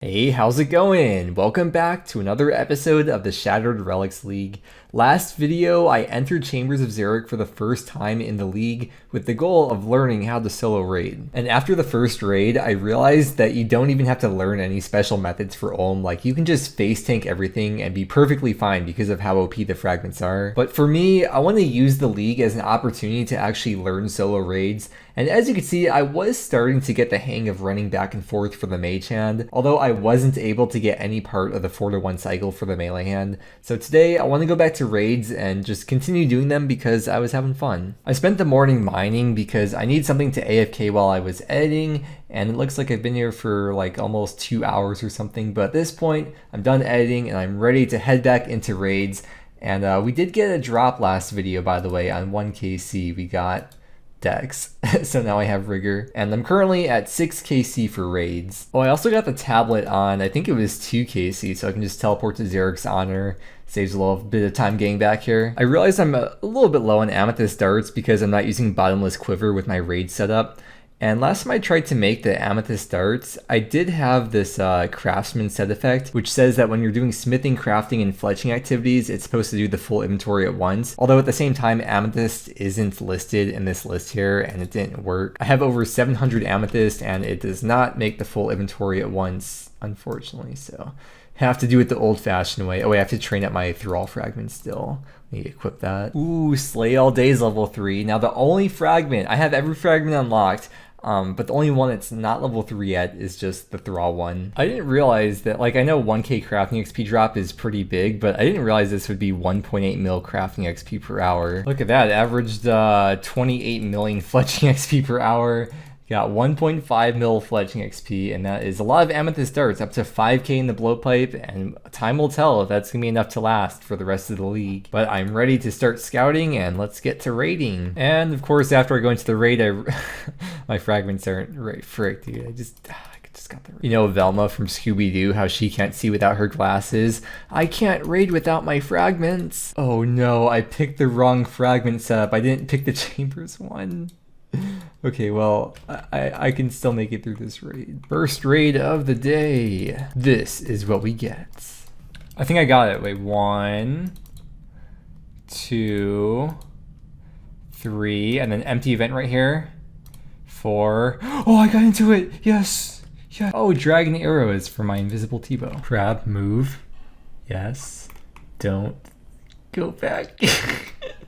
Hey, how's it going? Welcome back to another episode of the Shattered Relics League. Last video, I entered Chambers of Xeric for the first time in the league with the goal of learning how to solo raid. And after the first raid, I realized that you don't even have to learn any special methods for Olm. Like, you can just face tank everything and be perfectly fine because of how OP the fragments are. But for me, I want to use the league as an opportunity to actually learn solo raids. And as you can see, I was starting to get the hang of running back and forth for the mage hand, although I wasn't able to get any part of the 4-to-1 cycle for the melee hand. So today I want to go back to raids and just continue doing them because I was having fun. I spent the morning mining because I need something to AFK while I was editing, and it looks like I've been here for like almost 2 hours or something, but at this point I'm done editing and I'm ready to head back into raids. And we did get a drop last video, by the way. On 1kc we got Dex. So now I have Rigor, and I'm currently at 6kc for raids. Oh, I also got the tablet on, I think it was 2kc, so I can just teleport to Xeric's Honor. Saves a little bit of time getting back here. I realize I'm a little bit low on Amethyst darts because I'm not using Bottomless Quiver with my raid setup. And last time I tried to make the Amethyst darts, I did have this Craftsman set effect, which says that when you're doing smithing, crafting, and fletching activities, it's supposed to do the full inventory at once. Although at the same time, Amethyst isn't listed in this list here, and it didn't work. I have over 700 Amethyst, and it does not make the full inventory at once, unfortunately, so have to do it the old-fashioned way. Oh wait, I have to train up my Thrall fragment still. Let me equip that. Ooh, Slay All Days level 3. Now the only fragment, I have every fragment unlocked, but the only one that's not level 3 yet is just the Thrall one. I didn't realize that, like, I know 1k crafting XP drop is pretty big, but I didn't realize this would be 1.8 mil crafting XP per hour. Look at that, averaged 28 million fletching XP per hour. Got 1.5 mil fletching XP, and that is a lot of Amethyst darts, up to 5k in the blowpipe, and time will tell if that's gonna be enough to last for the rest of the league. But I'm ready to start scouting, and let's get to raiding. And of course, after I go into the raid, my fragments aren't right. Frick, dude. I just got the raid. You know Velma from Scooby-Doo, how she can't see without her glasses? I can't raid without my fragments. Oh no, I picked the wrong fragment setup. I didn't pick the Chambers one. Okay, well, I can still make it through this raid. First raid of the day. This is what we get. I think I got it. Wait, 1, 2, 3, and then empty event right here. 4. Oh, I got into it. Yes. Yeah. Oh, dragon arrow is for my invisible T-bow. Crab, move. Yes. Don't go back.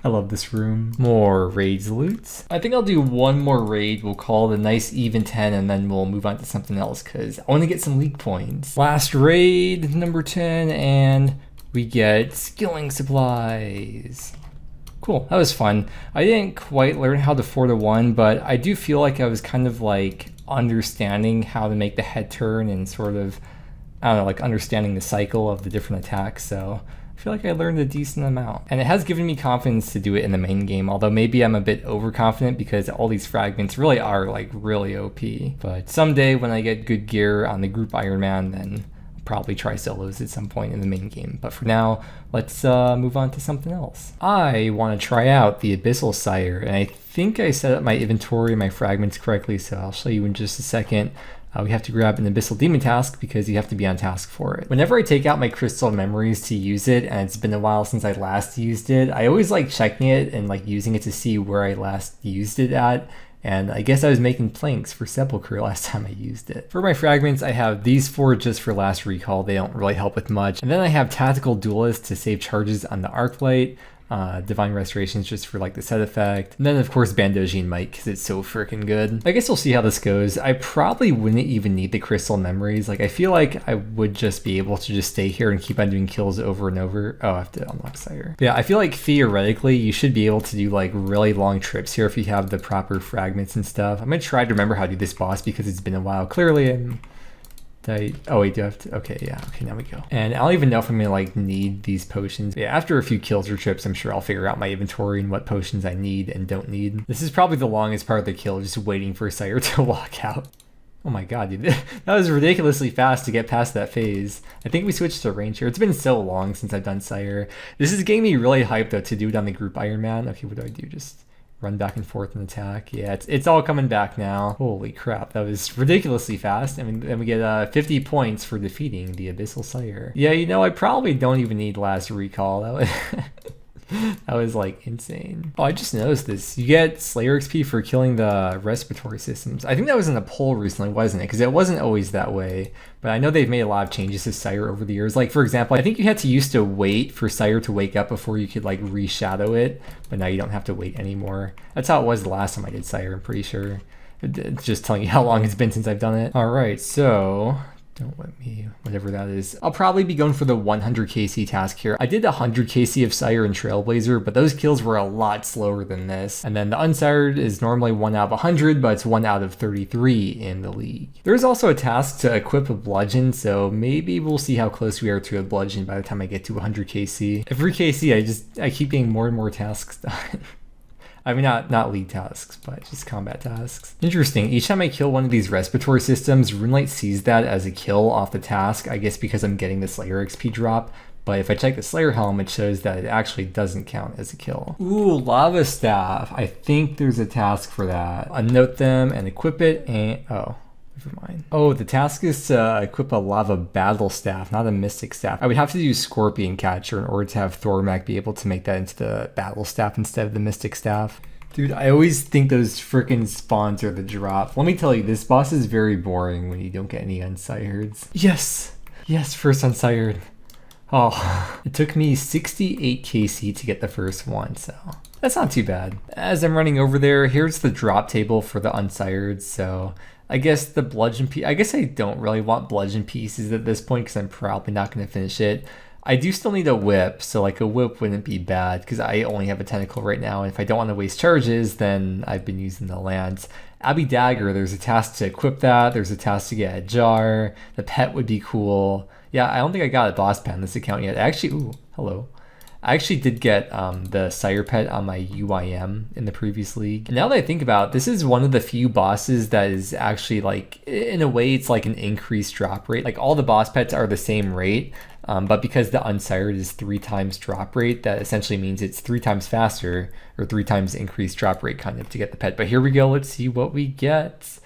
I love this room. More raids loot. I think I'll do one more raid. We'll call it a nice even 10, and then we'll move on to something else because I want to get some league points. Last raid, number 10, and we get skilling supplies. Cool, that was fun. I didn't quite learn how to 4-to-1, but I do feel like I was kind of like understanding how to make the head turn and sort of, I don't know, like understanding the cycle of the different attacks, so I feel like I learned a decent amount. And it has given me confidence to do it in the main game, although maybe I'm a bit overconfident because all these fragments really are like really OP. But someday when I get good gear on the group Iron Man, then I'll probably try solos at some point in the main game. But for now, let's move on to something else. I want to try out the Abyssal Sire, and I think I set up my inventory and my fragments correctly, so I'll show you in just a second. We have to grab an Abyssal Demon task because you have to be on task for it. Whenever I take out my crystal memories to use it, and it's been a while since I last used it, I always like checking it and like using it to see where I last used it at. And I guess I was making planks for Sepulchre last time I used it. For my fragments, I have these 4 just for last recall. They don't really help with much. And then I have Tactical Duelist to save charges on the Arclight. Divine Restorations just for like the set effect, and then of course Bandoji and Mike because it's so freaking good. I guess we'll see how this goes. I probably wouldn't even need the crystal memories. Like I feel like I would just be able to just stay here and keep on doing kills over and over. Oh, I have to unlock Sire. But yeah, I feel like theoretically you should be able to do like really long trips here if you have the proper fragments and stuff. I'm gonna try to remember how to do this boss because it's been a while. Clearly I'm oh wait, do I have to? Okay, yeah, okay, now we go. And I don't even know if I'm gonna like need these potions. But yeah, after a few kills or trips, I'm sure I'll figure out my inventory and what potions I need and don't need. This is probably the longest part of the kill, just waiting for Sire to walk out. Oh my god, dude, that was ridiculously fast to get past that phase. I think we switched to range here. It's been so long since I've done Sire. This is getting me really hyped though to do it on the group Iron Man. Okay, what do? Just Run back and forth and attack. Yeah, it's all coming back now. Holy crap, that was ridiculously fast. I mean, and we get 50 points for defeating the Abyssal Sire. Yeah, you know, I probably don't even need last recall. That was that was like insane. Oh, I just noticed this. You get Slayer XP for killing the respiratory systems. I think that was in a poll recently, wasn't it? Because it wasn't always that way. But I know they've made a lot of changes to Sire over the years. Like, for example, I think you had to used to wait for Sire to wake up before you could like reshadow it. But now you don't have to wait anymore. That's how it was the last time I did Sire, I'm pretty sure. It's just telling you how long it's been since I've done it. All right, so don't let me, whatever that is. I'll probably be going for the 100 KC task here. I did 100 KC of Sire and Trailblazer, but those kills were a lot slower than this. And then the Unsired is normally 1 out of 100, but it's 1 out of 33 in the league. There's also a task to equip a Bludgeon, so maybe we'll see how close we are to a Bludgeon by the time I get to 100 KC. Every KC, I keep getting more and more tasks done. I mean, not league tasks, but just combat tasks. Interesting. Each time I kill one of these respiratory systems, Runelight sees that as a kill off the task, I guess because I'm getting the Slayer XP drop. But if I check the Slayer Helm, it shows that it actually doesn't count as a kill. Ooh, Lava Staff. I think there's a task for that. Unnote them and equip it and... oh. Never mind. Oh, the task is to equip a Lava Battle Staff, not a Mystic Staff. I would have to use Scorpion Catcher in order to have Thormac be able to make that into the Battle Staff instead of the Mystic Staff. Dude, I always think those frickin' spawns are the drop. Let me tell you, this boss is very boring when you don't get any Unsireds. Yes! Yes, first Unsired. Oh, it took me 68 KC to get the first one, so that's not too bad. As I'm running over there, here's the drop table for the Unsired, so I guess the Bludgeon piece, I guess I don't really want Bludgeon pieces at this point because I'm probably not going to finish it. I do still need a whip, so like a whip wouldn't be bad because I only have a tentacle right now, and if I don't want to waste charges, then I've been using the lance. Abbey Dagger, there's a task to equip that, there's a task to get a jar, the pet would be cool. Yeah, I don't think I got a boss pet in this account yet. Actually, ooh, hello. I actually did get the Sire pet on my UIM in the previous league. And now that I think about it, this is one of the few bosses that is actually like, in a way, it's like an increased drop rate. Like all the boss pets are the same rate, but because the Unsired is 3 times drop rate, that essentially means it's 3 times faster or 3 times increased drop rate kind of to get the pet. But here we go, let's see what we get.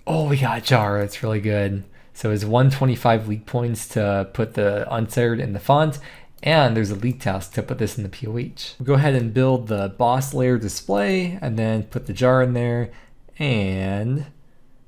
Oh, we got Jar, that's really good. So it's 125 league points to put the Unsired in the font. And there's a league task to put this in the POH. We'll go ahead and build the boss layer display and then put the jar in there. And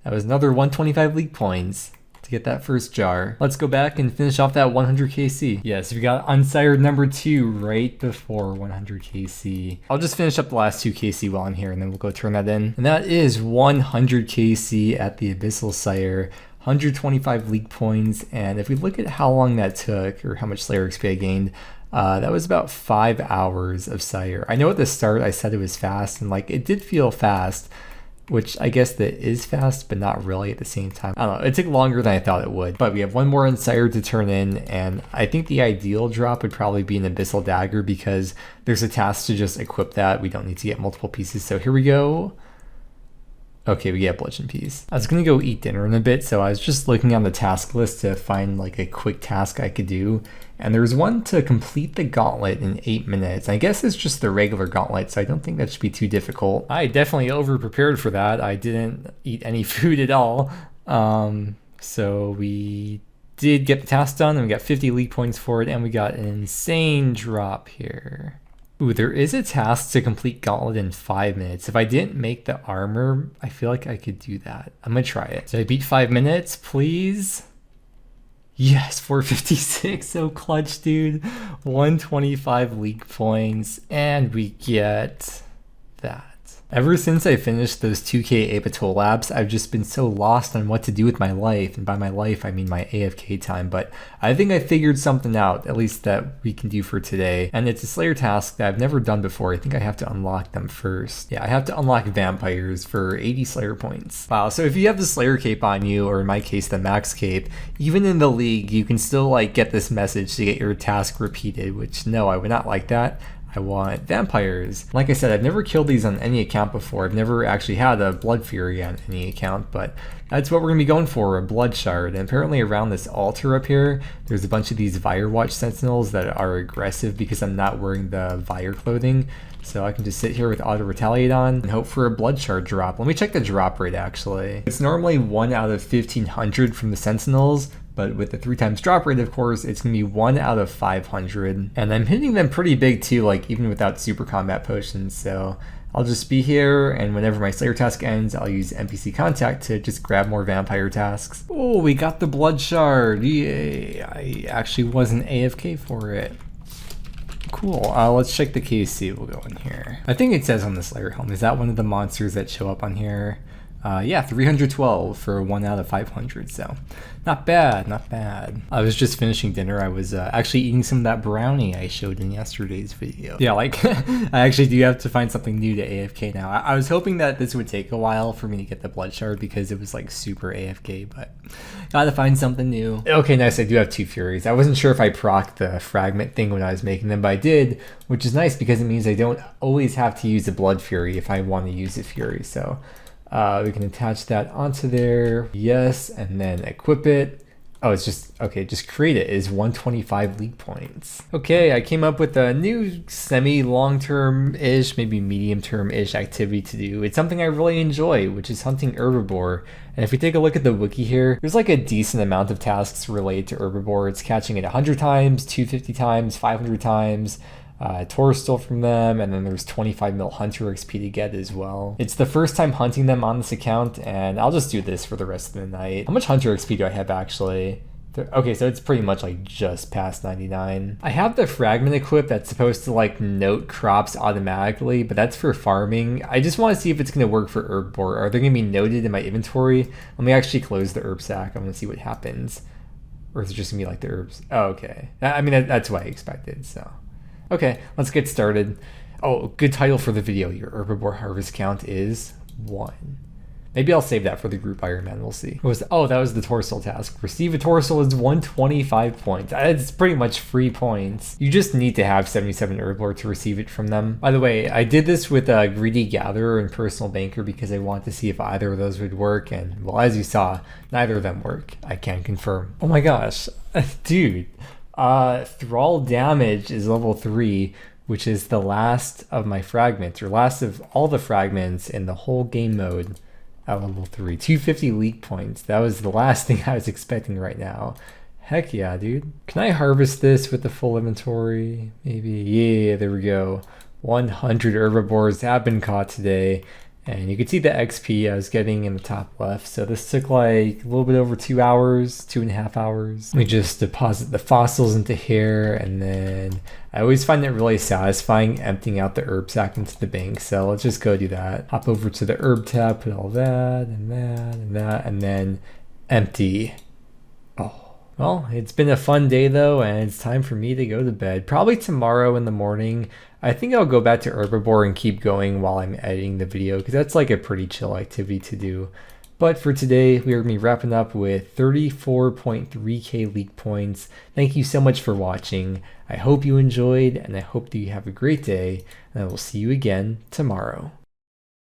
that was another 125 league points to get that first jar. Let's go back and finish off that 100 KC. Yes, we got Unsired number 2 right before 100 KC. I'll just finish up the last 2 KC while I'm here and then we'll go turn that in. And that is 100 KC at the Abyssal Sire. 125 league points, and if we look at how long that took or how much Slayer XP I gained, that was about 5 hours of Sire. I know at the start I said it was fast, and like it did feel fast, which I guess that is fast, but not really at the same time. I don't know, it took longer than I thought it would, but we have one more Unsire to turn in, and I think the ideal drop would probably be an Abyssal Dagger because there's a task to just equip that. We don't need to get multiple pieces, so here we go. Okay, we get a Bludgeon piece. I was gonna go eat dinner in a bit, so I was just looking on the task list to find like a quick task I could do. And there was one to complete the gauntlet in 8 minutes. I guess it's just the regular gauntlet, so I don't think that should be too difficult. I definitely over-prepared for that. I didn't eat any food at all. So we did get the task done, and we got 50 league points for it, and we got an insane drop here. Ooh, there is a task to complete Gauntlet in 5 minutes. If I didn't make the armor, I feel like I could do that. I'm gonna try it. Did I beat 5 minutes, please? Yes, 456, so clutch, dude. 125 league points, and we get that. Ever since I finished those 2K Abyssal labs, I've just been so lost on what to do with my life, and by my life I mean my AFK time, but I think I figured something out, at least that we can do for today, and it's a Slayer task that I've never done before. I think I have to unlock them first. Yeah, I have to unlock vampires for 80 Slayer points. Wow, so if you have the Slayer cape on you, or in my case the max cape, even in the league you can still like get this message to get your task repeated, which no, I would not like that. I want vampires. Like I said, I've never killed these on any account before. I've never actually had a Blood Fury on any account, but that's what we're gonna be going for, a Blood Shard. And apparently around this altar up here, there's a bunch of these Firewatch Sentinels that are aggressive because I'm not wearing the Vire clothing. So I can just sit here with Auto Retaliate on and hope for a Blood Shard drop. Let me check the drop rate actually. It's normally 1 out of 1500 from the Sentinels, but with the 3 times drop rate, of course, it's gonna be 1 out of 500. And I'm hitting them pretty big too, like even without super combat potions. So I'll just be here, and whenever my Slayer task ends, I'll use NPC contact to just grab more vampire tasks. Oh, we got the Blood Shard. Yay. I actually wasn't AFK for it. Cool. Let's check the KC. We'll go in here. I think it says on the Slayer helm. Is that one of the monsters that show up on here? Yeah, 312 for 1 out of 500, so not bad, not bad. I was just finishing dinner. I was actually eating some of that brownie I showed in yesterday's video. Yeah, like, I actually do have to find something new to AFK now. I was hoping that this would take a while for me to get the Blood Shard because it was like super AFK, but gotta find something new. Okay, nice, I do have 2 Furies. I wasn't sure if I procced the fragment thing when I was making them, but I did, which is nice because it means I don't always have to use a Blood Fury if I want to use a Fury, so we can attach that onto there. Yes, and then equip it. Oh, it's just, okay, just create it. It is 125 league points. Okay, I came up with a new semi-long-term-ish, maybe medium-term-ish activity to do. It's something I really enjoy, which is hunting herbivore. And if we take a look at the wiki here, there's like a decent amount of tasks related to herbivore. It's catching it 100 times, 250 times, 500 times. Taurus stole from them, and then there's 25 mil hunter XP to get as well. It's the first time hunting them on this account, and I'll just do this for the rest of the night. How much hunter XP do I have actually? Okay, so it's pretty much like just past 99. I have the fragment equipped that's supposed to like note crops automatically, but that's for farming. I just want to see if it's going to work for herbivore. Are they going to be noted in my inventory? Let me actually close the herb sack. I'm going to see what happens. Or is it just going to be like the herbs? Oh, okay. I mean, that's what I expected, so. Okay, let's get started. Oh, good title for the video. Your herbivore harvest count is 1. Maybe I'll save that for the group Iron Man, we'll see. Oh, that was the Torsil task. Receive a Torsil is 125 points. It's pretty much free points. You just need to have 77 herbivore to receive it from them. By the way, I did this with a Greedy Gatherer and Personal Banker because I wanted to see if either of those would work, and well, as you saw, neither of them work. I can confirm. Oh my gosh, dude. Thrall damage is level 3, which is the last of my fragments, or last of all the fragments in the whole game mode at level 3. 250 league points. That was the last thing I was expecting right now. Heck yeah, dude. Can I harvest this with the full inventory? Maybe. Yeah, there we go. 100 herbivores have been caught today. And you can see the XP I was getting in the top left. So this took like a little bit over 2 hours, 2.5 hours. We just deposit the fossils into here, and then I always find it really satisfying emptying out the herb sack into the bank. So let's just go do that. Hop over to the herb tab, put all that and that and that, and then empty. Oh. Well, it's been a fun day though, and it's time for me to go to bed. Probably tomorrow in the morning. I think I'll go back to herbivore and keep going while I'm editing the video, because that's like a pretty chill activity to do. But for today, we are going to be wrapping up with 34.3k league points. Thank you so much for watching. I hope you enjoyed, and I hope that you have a great day, and I will see you again tomorrow.